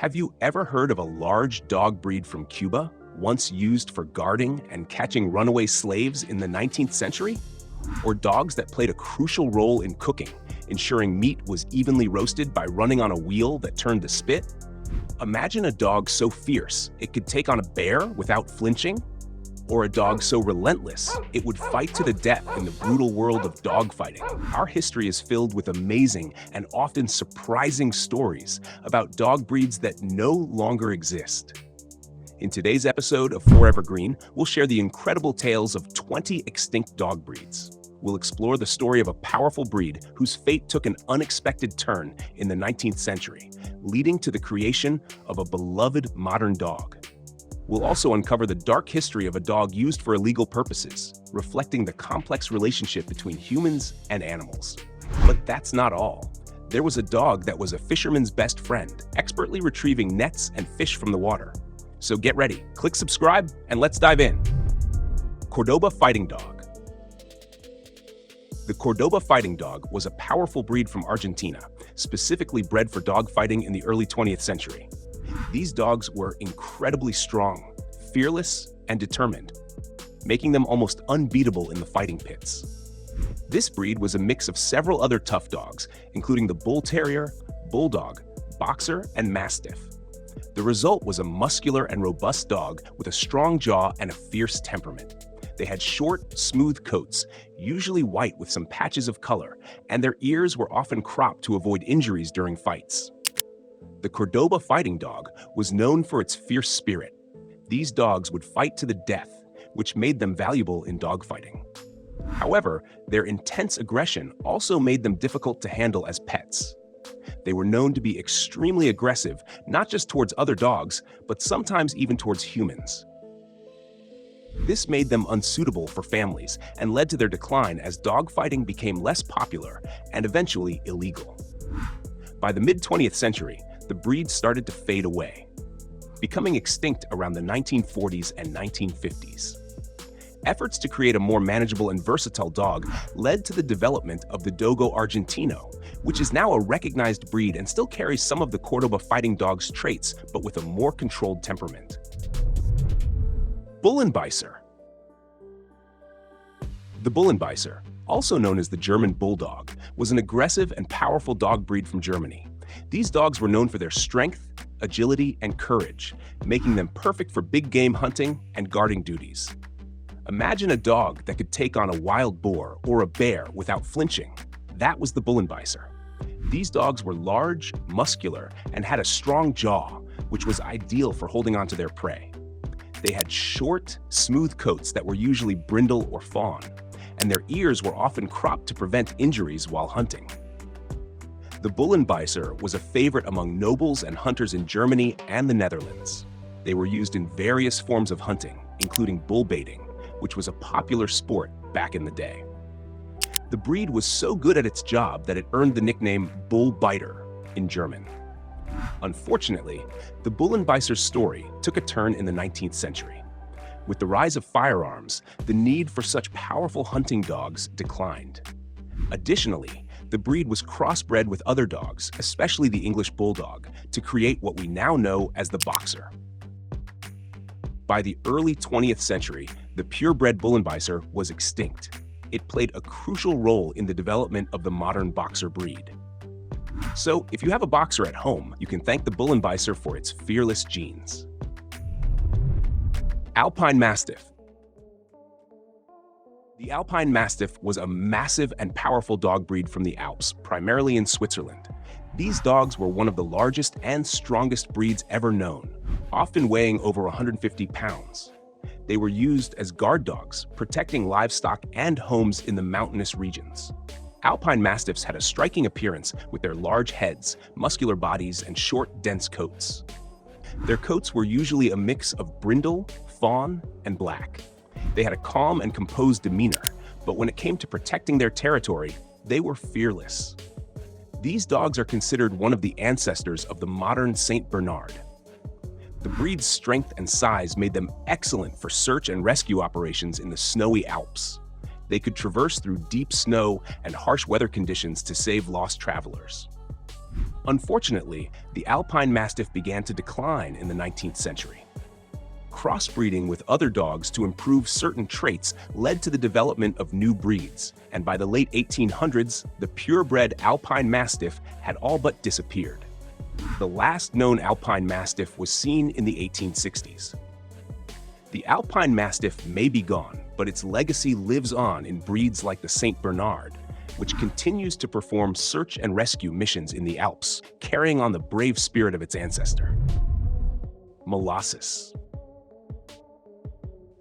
Have you ever heard of a large dog breed from Cuba, once used for guarding and catching runaway slaves in the 19th century? Or dogs that played a crucial role in cooking, ensuring meat was evenly roasted by running on a wheel that turned the spit? Imagine a dog so fierce it could take on a bear without flinching, or a dog so relentless it would fight to the death in the brutal world of dogfighting. Our history is filled with amazing and often surprising stories about dog breeds that no longer exist. In today's episode of Forever Green, we'll share the incredible tales of 20 extinct dog breeds. We'll explore the story of a powerful breed whose fate took an unexpected turn in the 19th century, leading to the creation of a beloved modern dog. We'll also uncover the dark history of a dog used for illegal purposes, reflecting the complex relationship between humans and animals. But that's not all. There was a dog that was a fisherman's best friend, expertly retrieving nets and fish from the water. So get ready, click subscribe, and let's dive in. Cordoba Fighting Dog. The Cordoba Fighting Dog was a powerful breed from Argentina, specifically bred for dogfighting in the early 20th century. These dogs were incredibly strong, fearless, and determined, making them almost unbeatable in the fighting pits. This breed was a mix of several other tough dogs, including the Bull Terrier, Bulldog, Boxer, and Mastiff. The result was a muscular and robust dog with a strong jaw and a fierce temperament. They had short, smooth coats, usually white with some patches of color, and their ears were often cropped to avoid injuries during fights. The Cordoba Fighting Dog was known for its fierce spirit. These dogs would fight to the death, which made them valuable in dogfighting. However, their intense aggression also made them difficult to handle as pets. They were known to be extremely aggressive, not just towards other dogs, but sometimes even towards humans. This made them unsuitable for families and led to their decline as dogfighting became less popular and eventually illegal. By the mid-20th century, the breed started to fade away, becoming extinct around the 1940s and 1950s. Efforts to create a more manageable and versatile dog led to the development of the Dogo Argentino, which is now a recognized breed and still carries some of the Cordoba Fighting Dog's traits, but with a more controlled temperament. Bullen Biser. The Bullen Biser, also known as the German Bulldog, was an aggressive and powerful dog breed from Germany. These dogs were known for their strength, agility, and courage, making them perfect for big game hunting and guarding duties. Imagine a dog that could take on a wild boar or a bear without flinching. That was the Bullen Biser. These dogs were large, muscular, and had a strong jaw, which was ideal for holding onto their prey. They had short, smooth coats that were usually brindle or fawn, and their ears were often cropped to prevent injuries while hunting. The Bullen Biser was a favorite among nobles and hunters in Germany and the Netherlands. They were used in various forms of hunting, including bull baiting, which was a popular sport back in the day. The breed was so good at its job that it earned the nickname Bull Biter in German. Unfortunately, the Bullen Biser's story took a turn in the 19th century. With the rise of firearms, the need for such powerful hunting dogs declined. Additionally, the breed was crossbred with other dogs, especially the English Bulldog, to create what we now know as the Boxer. By the early 20th century, the purebred Bullen Biser was extinct. It played a crucial role in the development of the modern Boxer breed. So, if you have a Boxer at home, you can thank the Bullen Biser for its fearless genes. Alpine Mastiff. The Alpine Mastiff was a massive and powerful dog breed from the Alps, primarily in Switzerland. These dogs were one of the largest and strongest breeds ever known, often weighing over 150 pounds. They were used as guard dogs, protecting livestock and homes in the mountainous regions. Alpine Mastiffs had a striking appearance with their large heads, muscular bodies, and short, dense coats. Their coats were usually a mix of brindle, fawn, and black. They had a calm and composed demeanor, but when it came to protecting their territory, they were fearless. These dogs are considered one of the ancestors of the modern Saint Bernard. The breed's strength and size made them excellent for search and rescue operations in the snowy Alps. They could traverse through deep snow and harsh weather conditions to save lost travelers. Unfortunately, the Alpine Mastiff began to decline in the 19th century. Crossbreeding with other dogs to improve certain traits led to the development of new breeds, and by the late 1800s, the purebred Alpine Mastiff had all but disappeared. The last known Alpine Mastiff was seen in the 1860s. The Alpine Mastiff may be gone, but its legacy lives on in breeds like the St. Bernard, which continues to perform search and rescue missions in the Alps, carrying on the brave spirit of its ancestor. Molossus.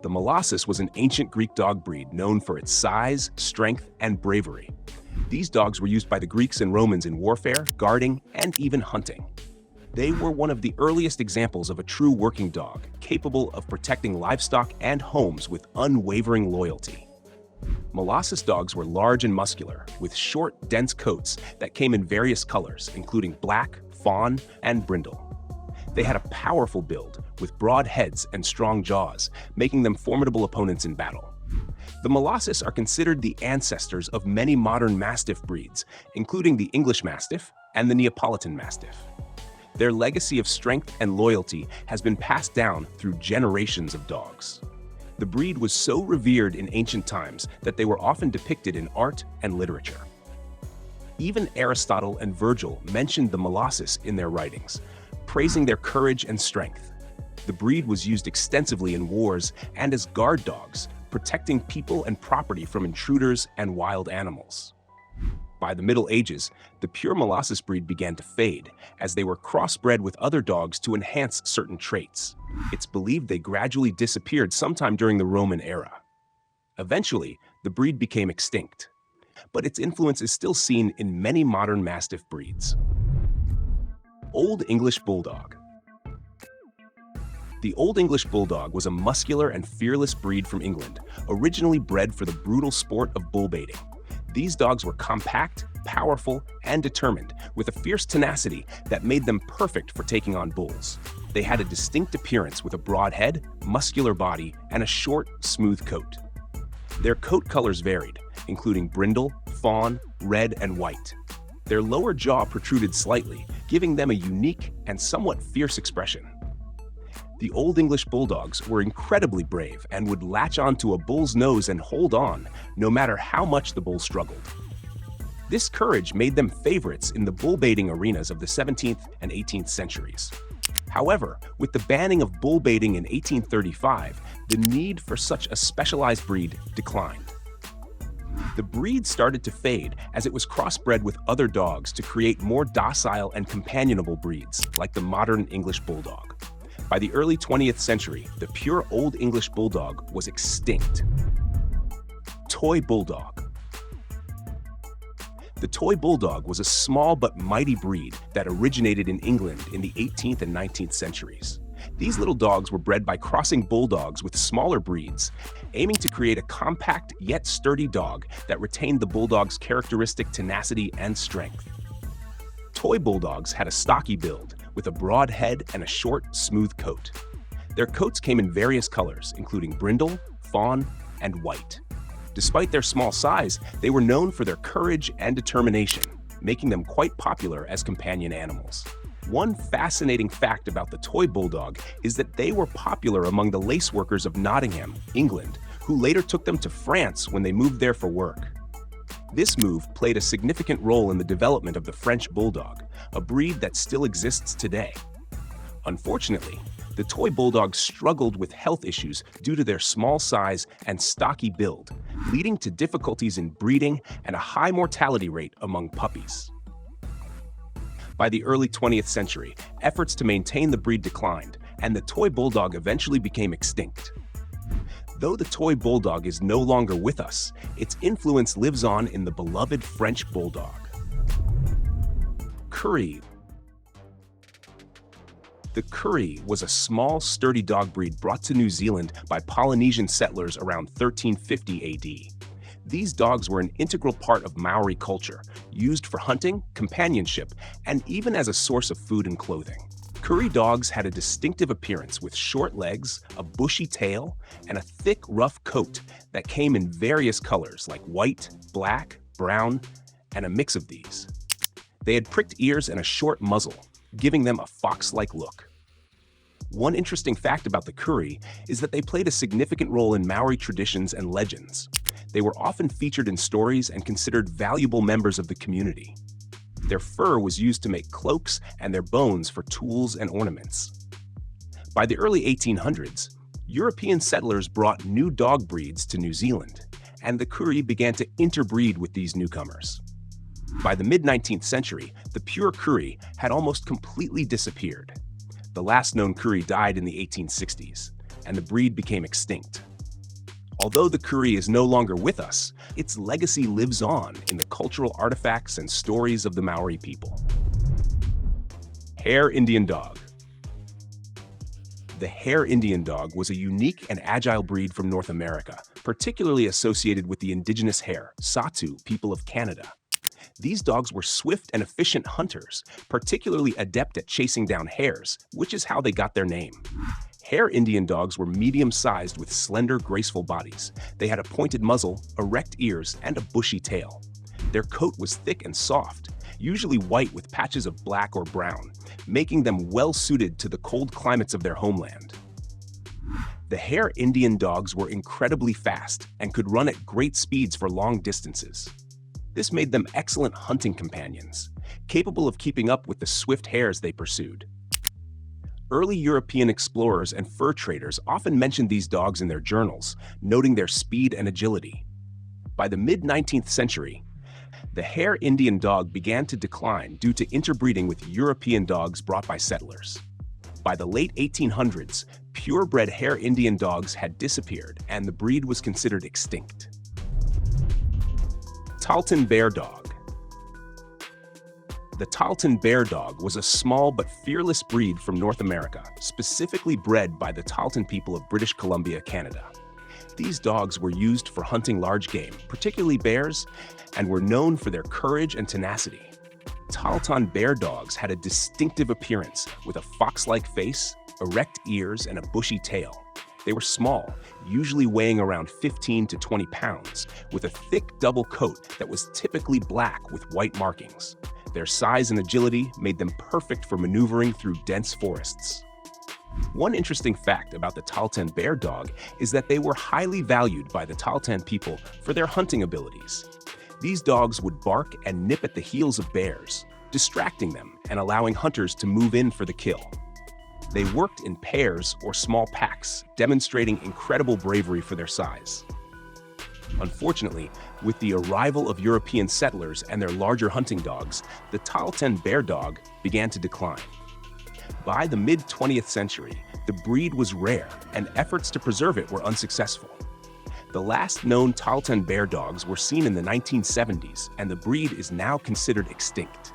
The Molossus was an ancient Greek dog breed known for its size, strength, and bravery. These dogs were used by the Greeks and Romans in warfare, guarding, and even hunting. They were one of the earliest examples of a true working dog, capable of protecting livestock and homes with unwavering loyalty. Molossus dogs were large and muscular, with short, dense coats that came in various colors, including black, fawn, and brindle. They had a powerful build, with broad heads and strong jaws, making them formidable opponents in battle. The Molossus are considered the ancestors of many modern Mastiff breeds, including the English Mastiff and the Neapolitan Mastiff. Their legacy of strength and loyalty has been passed down through generations of dogs. The breed was so revered in ancient times that they were often depicted in art and literature. Even Aristotle and Virgil mentioned the Molossus in their writings, praising their courage and strength. The breed was used extensively in wars and as guard dogs, protecting people and property from intruders and wild animals. By the Middle Ages, the pure Molossus breed began to fade, as they were crossbred with other dogs to enhance certain traits. It's believed they gradually disappeared sometime during the Roman era. Eventually, the breed became extinct, but its influence is still seen in many modern Mastiff breeds. Old English Bulldog. The Old English Bulldog was a muscular and fearless breed from England, originally bred for the brutal sport of bull baiting. These dogs were compact, powerful, and determined, with a fierce tenacity that made them perfect for taking on bulls. They had a distinct appearance with a broad head, muscular body, and a short, smooth coat. Their coat colors varied, including brindle, fawn, red, and white. Their lower jaw protruded slightly, giving them a unique and somewhat fierce expression. The Old English Bulldogs were incredibly brave and would latch onto a bull's nose and hold on, no matter how much the bull struggled. This courage made them favorites in the bull baiting arenas of the 17th and 18th centuries. However, with the banning of bull baiting in 1835, the need for such a specialized breed declined. The breed started to fade as it was crossbred with other dogs to create more docile and companionable breeds, like the modern English Bulldog. By the early 20th century, the pure Old English Bulldog was extinct. Toy Bulldog. The Toy Bulldog was a small but mighty breed that originated in England in the 18th and 19th centuries. These little dogs were bred by crossing bulldogs with smaller breeds, aiming to create a compact yet sturdy dog that retained the bulldog's characteristic tenacity and strength. Toy Bulldogs had a stocky build, with a broad head and a short, smooth coat. Their coats came in various colors, including brindle, fawn, and white. Despite their small size, they were known for their courage and determination, making them quite popular as companion animals. One fascinating fact about the Toy Bulldog is that they were popular among the lace workers of Nottingham, England, who later took them to France when they moved there for work. This move played a significant role in the development of the French Bulldog, a breed that still exists today. Unfortunately, the Toy Bulldog struggled with health issues due to their small size and stocky build, leading to difficulties in breeding and a high mortality rate among puppies. By the early 20th century, efforts to maintain the breed declined, and the Toy Bulldog eventually became extinct. Though the Toy Bulldog is no longer with us, its influence lives on in the beloved French Bulldog. Curry. The Curry was a small, sturdy dog breed brought to New Zealand by Polynesian settlers around 1350 AD. These dogs were an integral part of Maori culture, used for hunting, companionship, and even as a source of food and clothing. Curry dogs had a distinctive appearance with short legs, a bushy tail, and a thick, rough coat that came in various colors like white, black, brown, and a mix of these. They had pricked ears and a short muzzle, giving them a fox-like look. One interesting fact about the Kuri is that they played a significant role in Maori traditions and legends. They were often featured in stories and considered valuable members of the community. Their fur was used to make cloaks and their bones for tools and ornaments. By the early 1800s, European settlers brought new dog breeds to New Zealand, and the Kuri began to interbreed with these newcomers. By the mid-19th century, the pure Kuri had almost completely disappeared. The last known Kuri died in the 1860s, and the breed became extinct. Although the Kuri is no longer with us, its legacy lives on in the cultural artifacts and stories of the Maori people. Hare Indian Dog. The Hare Indian Dog was a unique and agile breed from North America, particularly associated with the indigenous Hare, Satu people of Canada. These dogs were swift and efficient hunters, particularly adept at chasing down hares, which is how they got their name. Hare Indian Dogs were medium-sized with slender, graceful bodies. They had a pointed muzzle, erect ears, and a bushy tail. Their coat was thick and soft, usually white with patches of black or brown, making them well-suited to the cold climates of their homeland. The Hare Indian Dogs were incredibly fast and could run at great speeds for long distances. This made them excellent hunting companions, capable of keeping up with the swift hares they pursued. Early European explorers and fur traders often mentioned these dogs in their journals, noting their speed and agility. By the mid-19th century, the Hare Indian Dog began to decline due to interbreeding with European dogs brought by settlers. By the late 1800s, purebred Hare Indian Dogs had disappeared and the breed was considered extinct. Talton Bear Dog. The Talton Bear Dog was a small but fearless breed from North America, specifically bred by the Talton people of British Columbia, Canada. These dogs were used for hunting large game, particularly bears, and were known for their courage and tenacity. Talton Bear Dogs had a distinctive appearance with a fox-like face, erect ears, and a bushy tail. They were small, usually weighing around 15 to 20 pounds, with a thick double coat that was typically black with white markings. Their size and agility made them perfect for maneuvering through dense forests. One interesting fact about the Talton Bear Dog is that they were highly valued by the Talton people for their hunting abilities. These dogs would bark and nip at the heels of bears, distracting them and allowing hunters to move in for the kill. They worked in pairs or small packs, demonstrating incredible bravery for their size. Unfortunately, with the arrival of European settlers and their larger hunting dogs, the Talton Bear Dog began to decline. By the mid-20th century, the breed was rare and efforts to preserve it were unsuccessful. The last known Talton Bear Dogs were seen in the 1970s, and the breed is now considered extinct.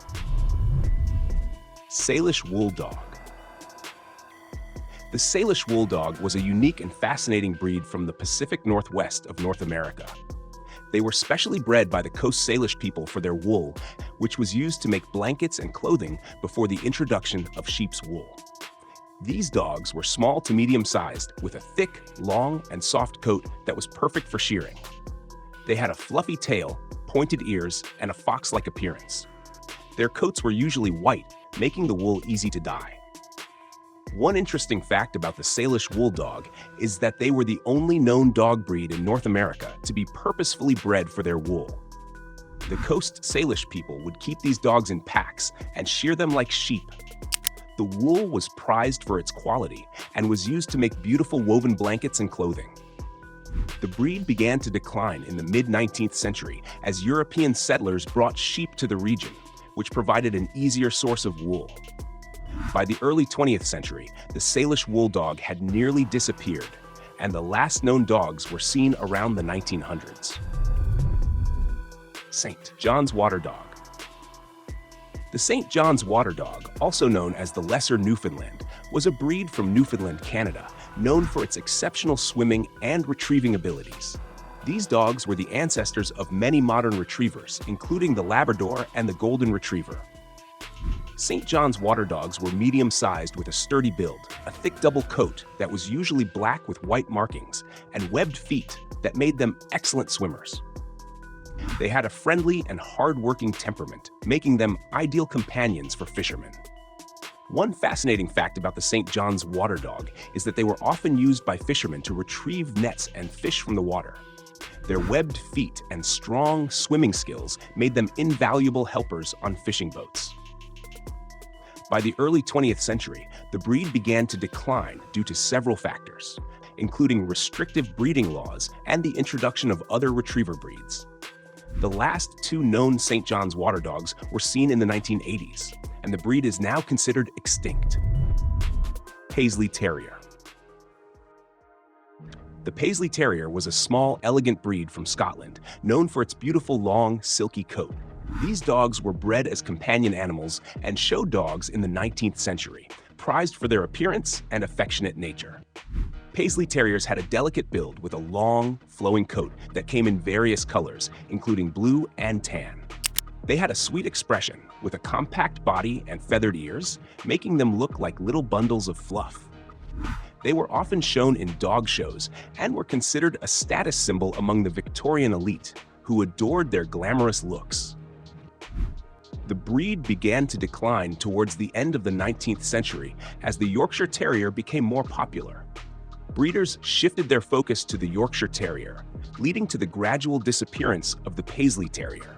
Salish Wool Dog. The Salish Wool Dog was a unique and fascinating breed from the Pacific Northwest of North America. They were specially bred by the Coast Salish people for their wool, which was used to make blankets and clothing before the introduction of sheep's wool. These dogs were small to medium-sized, with a thick, long, and soft coat that was perfect for shearing. They had a fluffy tail, pointed ears, and a fox-like appearance. Their coats were usually white, making the wool easy to dye. One interesting fact about the Salish Wool Dog is that they were the only known dog breed in North America to be purposefully bred for their wool. The Coast Salish people would keep these dogs in packs and shear them like sheep. The wool was prized for its quality and was used to make beautiful woven blankets and clothing. The breed began to decline in the mid-19th century as European settlers brought sheep to the region, which provided an easier source of wool. By the early 20th century, the Salish Wool Dog had nearly disappeared, and the last known dogs were seen around the 1900s. St. John's Water Dog. The St. John's Water Dog, also known as the Lesser Newfoundland, was a breed from Newfoundland, Canada, known for its exceptional swimming and retrieving abilities. These dogs were the ancestors of many modern retrievers, including the Labrador and the Golden Retriever. St. John's Water Dogs were medium-sized with a sturdy build, a thick double coat that was usually black with white markings, and webbed feet that made them excellent swimmers. They had a friendly and hard-working temperament, making them ideal companions for fishermen. One fascinating fact about the St. John's water dog is that they were often used by fishermen to retrieve nets and fish from the water. Their webbed feet and strong swimming skills made them invaluable helpers on fishing boats. By the early 20th century, the breed began to decline due to several factors, including restrictive breeding laws and the introduction of other retriever breeds. The last two known St. John's water dogs were seen in the 1980s, and the breed is now considered extinct. Paisley Terrier. The Paisley Terrier was a small, elegant breed from Scotland, known for its beautiful, long, silky coat. These dogs were bred as companion animals and show dogs in the 19th century, prized for their appearance and affectionate nature. Paisley Terriers had a delicate build with a long, flowing coat that came in various colors, including blue and tan. They had a sweet expression with a compact body and feathered ears, making them look like little bundles of fluff. They were often shown in dog shows and were considered a status symbol among the Victorian elite, who adored their glamorous looks. The breed began to decline towards the end of the 19th century as the Yorkshire Terrier became more popular. Breeders shifted their focus to the Yorkshire Terrier, leading to the gradual disappearance of the Paisley Terrier.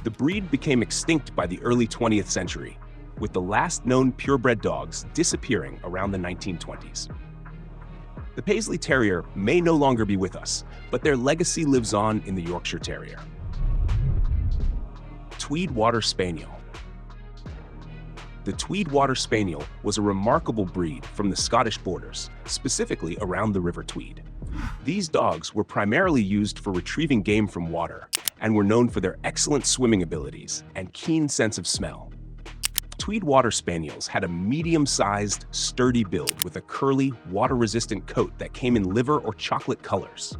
The breed became extinct by the early 20th century, with the last known purebred dogs disappearing around the 1920s. The Paisley Terrier may no longer be with us, but their legacy lives on in the Yorkshire Terrier. Tweed Water Spaniel. The Tweed Water Spaniel was a remarkable breed from the Scottish borders, specifically around the River Tweed. These dogs were primarily used for retrieving game from water and were known for their excellent swimming abilities and keen sense of smell. Tweed Water Spaniels had a medium-sized, sturdy build with a curly, water-resistant coat that came in liver or chocolate colors.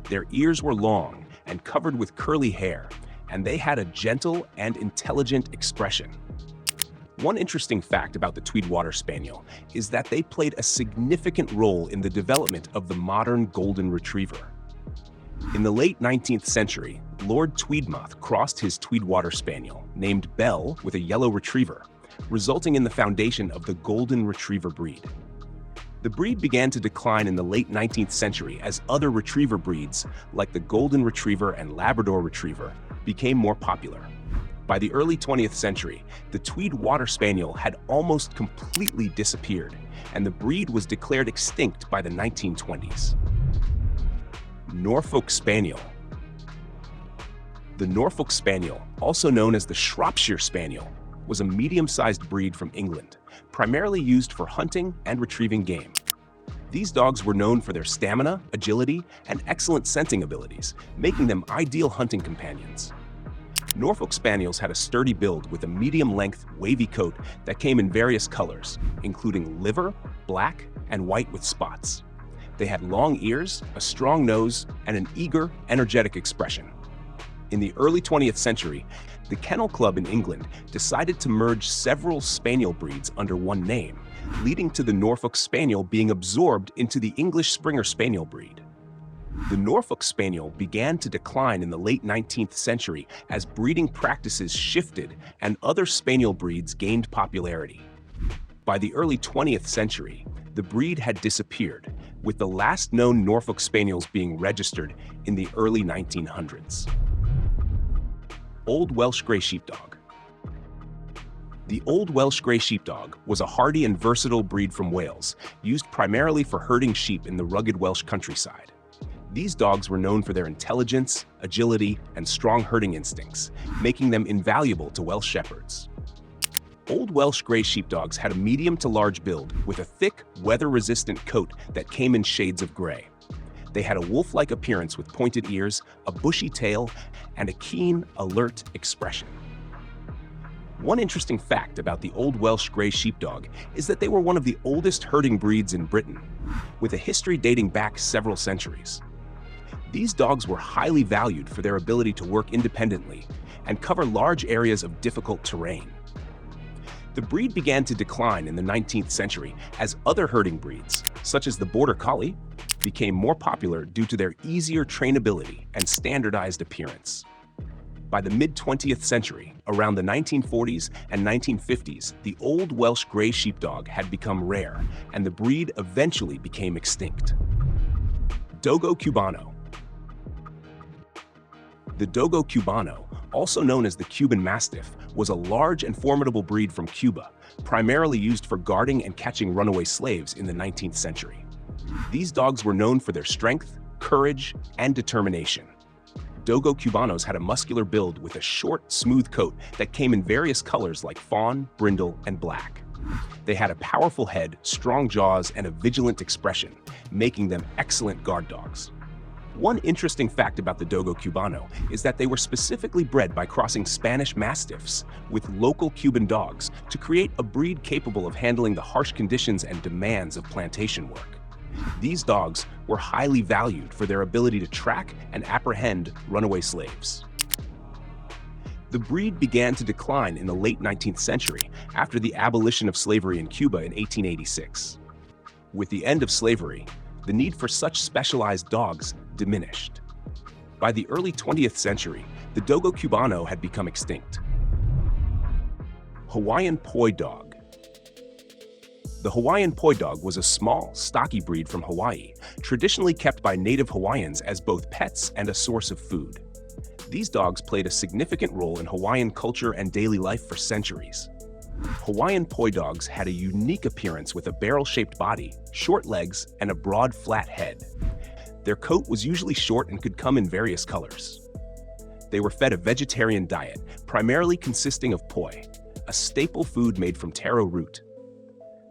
Their ears were long and covered with curly hair, and they had a gentle and intelligent expression. One interesting fact about the Tweed Water Spaniel is that they played a significant role in the development of the modern Golden Retriever. In the late 19th century, Lord Tweedmouth crossed his Tweed Water Spaniel, named Belle, with a yellow retriever, resulting in the foundation of the Golden Retriever breed. The breed began to decline in the late 19th century as other retriever breeds, like the Golden Retriever and Labrador Retriever, became more popular. By the early 20th century, the Tweed Water Spaniel had almost completely disappeared, and the breed was declared extinct by the 1920s. Norfolk Spaniel. The Norfolk Spaniel, also known as the Shropshire Spaniel, was a medium-sized breed from England, primarily used for hunting and retrieving game. These dogs were known for their stamina, agility, and excellent scenting abilities, making them ideal hunting companions. Norfolk Spaniels had a sturdy build with a medium-length, wavy coat that came in various colors, including liver, black, and white with spots. They had long ears, a strong nose, and an eager, energetic expression. In the early 20th century, the Kennel Club in England decided to merge several Spaniel breeds under one name, leading to the Norfolk Spaniel being absorbed into the English Springer Spaniel breed. The Norfolk Spaniel began to decline in the late 19th century as breeding practices shifted and other Spaniel breeds gained popularity. By the early 20th century, the breed had disappeared, with the last known Norfolk Spaniels being registered in the early 1900s. Old Welsh Grey Sheepdog. The Old Welsh Grey Sheepdog was a hardy and versatile breed from Wales, used primarily for herding sheep in the rugged Welsh countryside. These dogs were known for their intelligence, agility, and strong herding instincts, making them invaluable to Welsh shepherds. Old Welsh Grey Sheepdogs had a medium to large build with a thick, weather-resistant coat that came in shades of gray. They had a wolf-like appearance with pointed ears, a bushy tail, and a keen, alert expression. One interesting fact about the Old Welsh Grey Sheepdog is that they were one of the oldest herding breeds in Britain, with a history dating back several centuries. These dogs were highly valued for their ability to work independently and cover large areas of difficult terrain. The breed began to decline in the 19th century as other herding breeds, such as the Border Collie, became more popular due to their easier trainability and standardized appearance. By the mid-20th century, around the 1940s and 1950s, the Old Welsh Grey Sheepdog had become rare, and the breed eventually became extinct. Dogo Cubano. The Dogo Cubano, also known as the Cuban Mastiff, was a large and formidable breed from Cuba, primarily used for guarding and catching runaway slaves in the 19th century. These dogs were known for their strength, courage, and determination. Dogo Cubanos had a muscular build with a short, smooth coat that came in various colors like fawn, brindle, and black. They had a powerful head, strong jaws, and a vigilant expression, making them excellent guard dogs. One interesting fact about the Dogo Cubano is that they were specifically bred by crossing Spanish Mastiffs with local Cuban dogs to create a breed capable of handling the harsh conditions and demands of plantation work. These dogs were highly valued for their ability to track and apprehend runaway slaves. The breed began to decline in the late 19th century after the abolition of slavery in Cuba in 1886. With the end of slavery, the need for such specialized dogs diminished. By the early 20th century, the Dogo Cubano had become extinct. Hawaiian Po Dog. The Hawaiian Po Dog was a small, stocky breed from Hawaii, traditionally kept by native Hawaiians as both pets and a source of food. These dogs played a significant role in Hawaiian culture and daily life for centuries. Hawaiian Po Dogs had a unique appearance with a barrel-shaped body, short legs, and a broad, flat head. Their coat was usually short and could come in various colors. They were fed a vegetarian diet, primarily consisting of poi, a staple food made from taro root.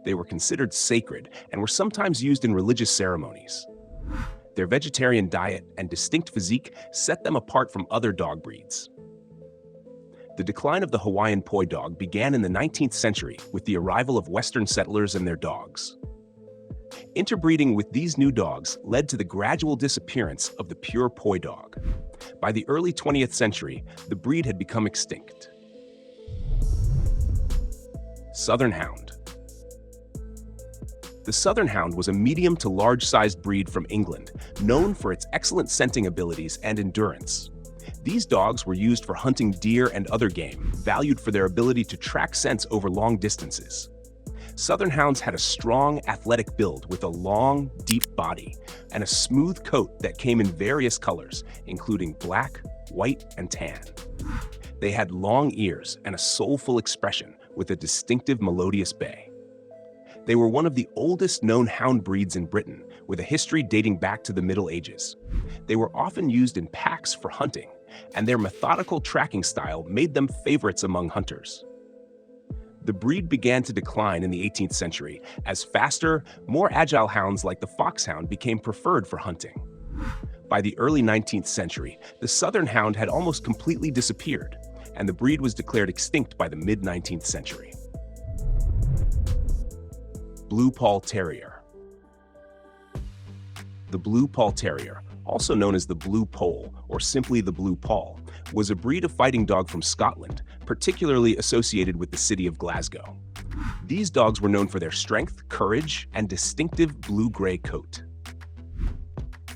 They were considered sacred and were sometimes used in religious ceremonies. Their vegetarian diet and distinct physique set them apart from other dog breeds. The decline of the Hawaiian Po Dog began in the 19th century with the arrival of Western settlers and their dogs. Interbreeding with these new dogs led to the gradual disappearance of the pure Poi Dog. By the early 20th century, the breed had become extinct. Southern Hound. The Southern Hound was a medium to large-sized breed from England, known for its excellent scenting abilities and endurance. These dogs were used for hunting deer and other game, valued for their ability to track scents over long distances. Southern Hounds had a strong, athletic build with a long, deep body and a smooth coat that came in various colors, including black, white, and tan. They had long ears and a soulful expression with a distinctive melodious bay. They were one of the oldest known hound breeds in Britain, with a history dating back to the Middle Ages. They were often used in packs for hunting, and their methodical tracking style made them favorites among hunters. The breed began to decline in the 18th century as faster, more agile hounds like the foxhound became preferred for hunting. By the early 19th century, the Southern Hound had almost completely disappeared, and the breed was declared extinct by the mid-19th century. Blue Poll Terrier. The Blue Poll Terrier, also known as the Blue Poll or simply the Blue Poll, was a breed of fighting dog from Scotland, particularly associated with the city of Glasgow. These dogs were known for their strength, courage, and distinctive blue-gray coat.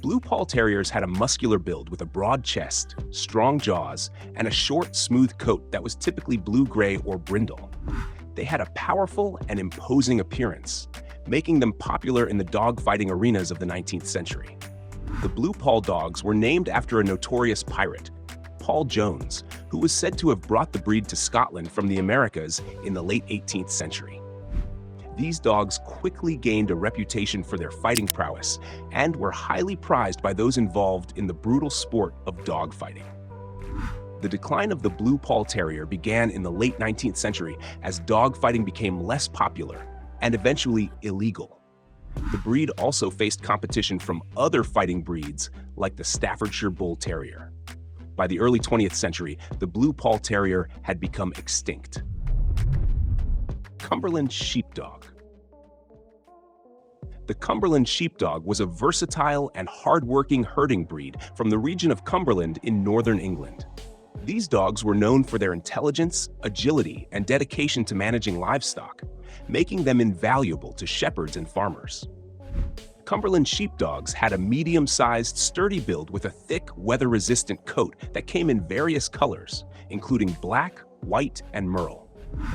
Blue Poll Terriers had a muscular build with a broad chest, strong jaws, and a short, smooth coat that was typically blue-gray or brindle. They had a powerful and imposing appearance, making them popular in the dog fighting arenas of the 19th century. The Blue Poll dogs were named after a notorious pirate, Paul Jones, who was said to have brought the breed to Scotland from the Americas in the late 18th century. These dogs quickly gained a reputation for their fighting prowess and were highly prized by those involved in the brutal sport of dog fighting. The decline of the Blue Poll Terrier began in the late 19th century as dog fighting became less popular and eventually illegal. The breed also faced competition from other fighting breeds like the Staffordshire Bull Terrier. By the early 20th century, the Blue Poll Terrier had become extinct. Cumberland Sheep Dog. The Cumberland Sheep Dog was a versatile and hard-working herding breed from the region of Cumberland in northern England. These dogs were known for their intelligence, agility, and dedication to managing livestock, making them invaluable to shepherds and farmers. Cumberland Sheep Dogs had a medium-sized, sturdy build with a thick, weather-resistant coat that came in various colors, including black, white, and merle.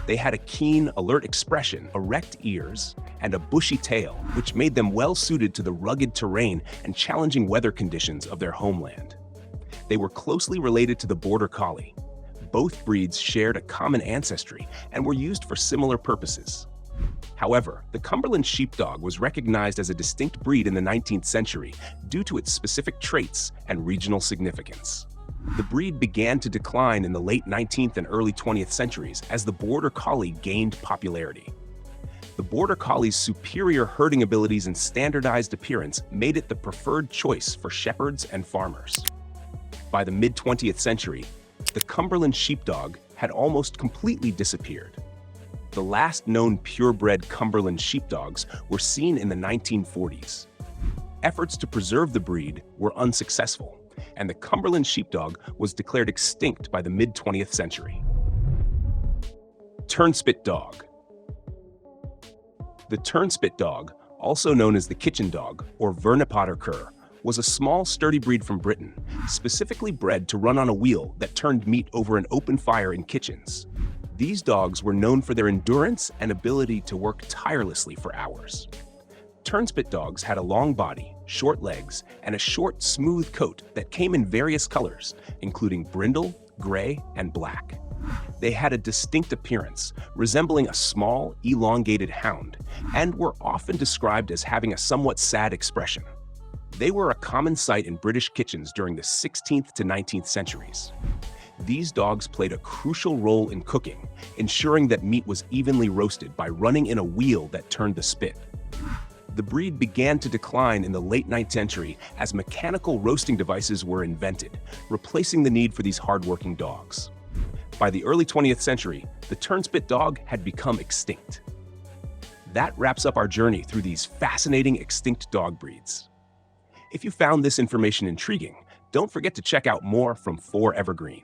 They had a keen, alert expression, erect ears, and a bushy tail, which made them well-suited to the rugged terrain and challenging weather conditions of their homeland. They were closely related to the Border Collie. Both breeds shared a common ancestry and were used for similar purposes. However, the Cumberland Sheep Dog was recognized as a distinct breed in the 19th century due to its specific traits and regional significance. The breed began to decline in the late 19th and early 20th centuries as the Border Collie gained popularity. The Border Collie's superior herding abilities and standardized appearance made it the preferred choice for shepherds and farmers. By the mid-20th century, the Cumberland Sheep Dog had almost completely disappeared. The last known purebred Cumberland sheepdogs were seen in the 1940s. Efforts to preserve the breed were unsuccessful, and the Cumberland Sheepdog was declared extinct by the mid-20th century. Turnspit Dog. The Turnspit Dog, also known as the kitchen dog or Vernipotter cur, was a small, sturdy breed from Britain, specifically bred to run on a wheel that turned meat over an open fire in kitchens. These dogs were known for their endurance and ability to work tirelessly for hours. Turnspit dogs had a long body, short legs, and a short, smooth coat that came in various colors, including brindle, gray, and black. They had a distinct appearance, resembling a small, elongated hound, and were often described as having a somewhat sad expression. They were a common sight in British kitchens during the 16th to 19th centuries. These dogs played a crucial role in cooking, ensuring that meat was evenly roasted by running in a wheel that turned the spit. The breed began to decline in the late 19th century as mechanical roasting devices were invented, replacing the need for these hardworking dogs. By the early 20th century, the Turnspit Dog had become extinct. That wraps up our journey through these fascinating extinct dog breeds. If you found this information intriguing, don't forget to check out more from 4 Evergreen.